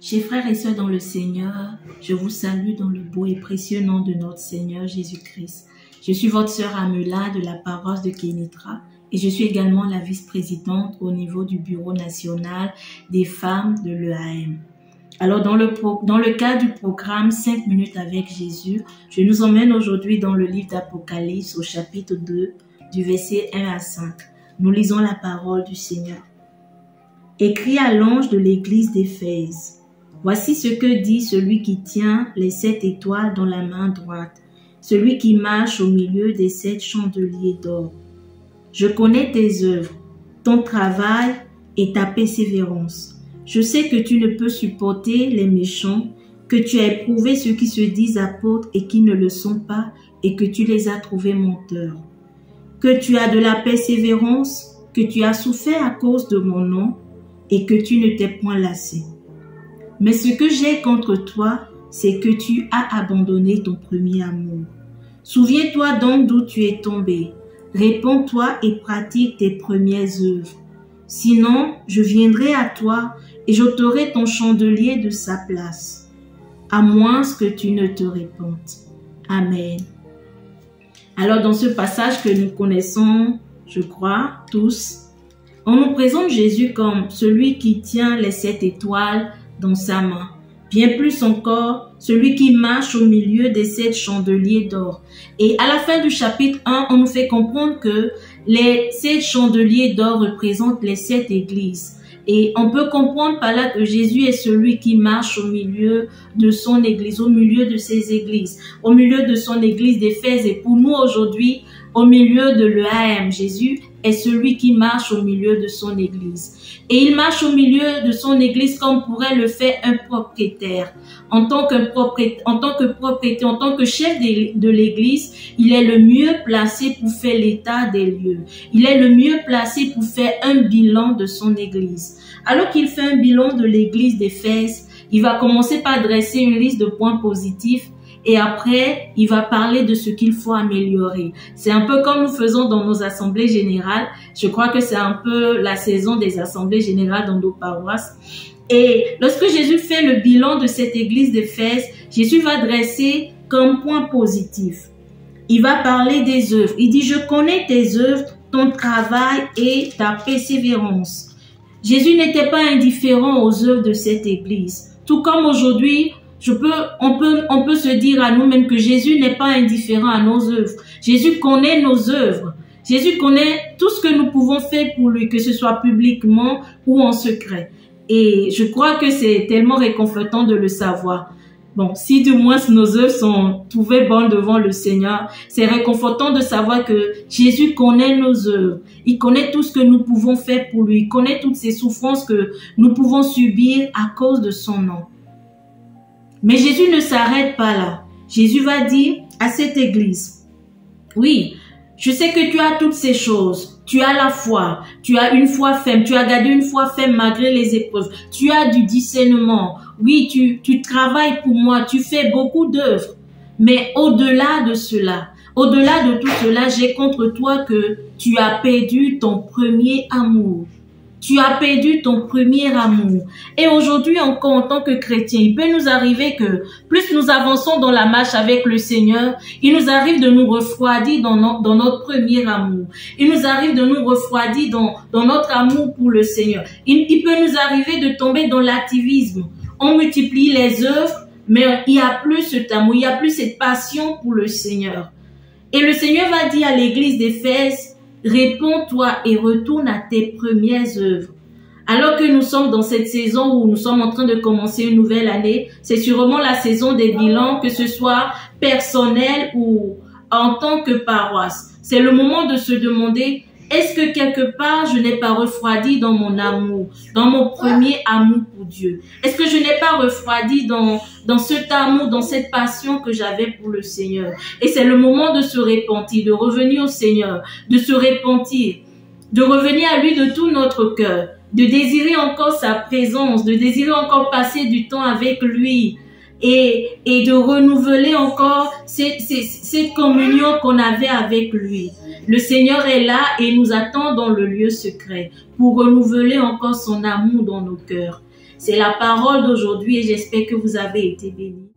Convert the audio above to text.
Chers frères et sœurs dans le Seigneur, je vous salue dans le beau et précieux nom de notre Seigneur Jésus-Christ. Je suis votre sœur Amela de la paroisse de Kénitra et je suis également la vice-présidente au niveau du bureau national des femmes de l'EAM. Alors dans le cadre du programme 5 minutes avec Jésus, je nous emmène aujourd'hui dans le livre d'Apocalypse au chapitre 2 du verset 1 à 5. Nous lisons la parole du Seigneur. Écrit à l'ange de l'église d'Éphèse. Voici ce que dit celui qui tient les 7 étoiles dans la main droite, celui qui marche au milieu des 7 chandeliers d'or. Je connais tes œuvres, ton travail et ta persévérance. Je sais que tu ne peux supporter les méchants, que tu as éprouvé ceux qui se disent apôtres et qui ne le sont pas, et que tu les as trouvés menteurs. Que tu as de la persévérance, que tu as souffert à cause de mon nom, et que tu ne t'es point lassé. Mais ce que j'ai contre toi, c'est que tu as abandonné ton premier amour. Souviens-toi donc d'où tu es tombé. Réponds-toi et pratique tes premières œuvres. Sinon, je viendrai à toi et j'ôterai ton chandelier de sa place, à moins que tu ne te repentes. Amen. Alors, dans ce passage que nous connaissons, je crois, tous, on nous présente Jésus comme celui qui tient les 7 étoiles dans sa main. Bien plus encore, celui qui marche au milieu des 7 chandeliers d'or. Et à la fin du chapitre 1, on nous fait comprendre que les 7 chandeliers d'or représentent les 7 églises. Et on peut comprendre par là que Jésus est celui qui marche au milieu de son église, au milieu de ses églises, au milieu de son église d'Éphèse. Et pour nous aujourd'hui, au milieu de l'EAM, Jésus est celui qui marche au milieu de son église. Et il marche au milieu de son église comme pourrait le faire un propriétaire. En tant que propriétaire, en tant que chef de l'église, il est le mieux placé pour faire l'état des lieux. Il est le mieux placé pour faire un bilan de son église. Alors qu'il fait un bilan de l'église d'Éphèse, il va commencer par dresser une liste de points positifs. Et après, il va parler de ce qu'il faut améliorer. C'est un peu comme nous faisons dans nos assemblées générales. Je crois que c'est un peu la saison des assemblées générales dans nos paroisses. Et lorsque Jésus fait le bilan de cette église d'Éphèse, Jésus va dresser comme point positif. Il va parler des œuvres. Il dit, je connais tes œuvres, ton travail et ta persévérance. Jésus n'était pas indifférent aux œuvres de cette église. Tout comme aujourd'hui, on peut se dire à nous-mêmes que Jésus n'est pas indifférent à nos œuvres. Jésus connaît nos œuvres. Jésus connaît tout ce que nous pouvons faire pour lui, que ce soit publiquement ou en secret. Et je crois que c'est tellement réconfortant de le savoir. Bon, si du moins nos œuvres sont trouvées bonnes devant le Seigneur, c'est réconfortant de savoir que Jésus connaît nos œuvres. Il connaît tout ce que nous pouvons faire pour lui. Il connaît toutes ces souffrances que nous pouvons subir à cause de son nom. Mais Jésus ne s'arrête pas là. Jésus va dire à cette église, oui, je sais que tu as toutes ces choses. Tu as la foi, tu as une foi ferme, tu as gardé une foi ferme malgré les épreuves. Tu as du discernement. Oui, tu travailles pour moi, tu fais beaucoup d'œuvres. Mais au-delà de cela, au-delà de tout cela, j'ai contre toi que tu as perdu ton premier amour. Tu as perdu ton premier amour. Et aujourd'hui encore, en tant que chrétien, il peut nous arriver que plus nous avançons dans la marche avec le Seigneur, il nous arrive de nous refroidir dans notre premier amour. Il nous arrive de nous refroidir dans notre amour pour le Seigneur. Il peut nous arriver de tomber dans l'activisme. On multiplie les œuvres, mais il n'y a plus cet amour, il n'y a plus cette passion pour le Seigneur. Et le Seigneur va dire à l'église d'Éphèse, réponds-toi et retourne à tes premières œuvres. Alors que nous sommes dans cette saison où nous sommes en train de commencer une nouvelle année, c'est sûrement la saison des bilans, que ce soit personnel ou en tant que paroisse. C'est le moment de se demander, est-ce que quelque part je n'ai pas refroidi dans mon amour, dans mon premier amour pour Dieu? Est-ce que je n'ai pas refroidi dans cet amour, dans cette passion que j'avais pour le Seigneur? Et c'est le moment de se repentir, de revenir au Seigneur, de se repentir, de revenir à lui de tout notre cœur, de désirer encore sa présence, de désirer encore passer du temps avec lui et de renouveler encore cette communion qu'on avait avec lui. Le Seigneur est là et nous attend dans le lieu secret pour renouveler encore son amour dans nos cœurs. C'est la parole d'aujourd'hui et j'espère que vous avez été bénis.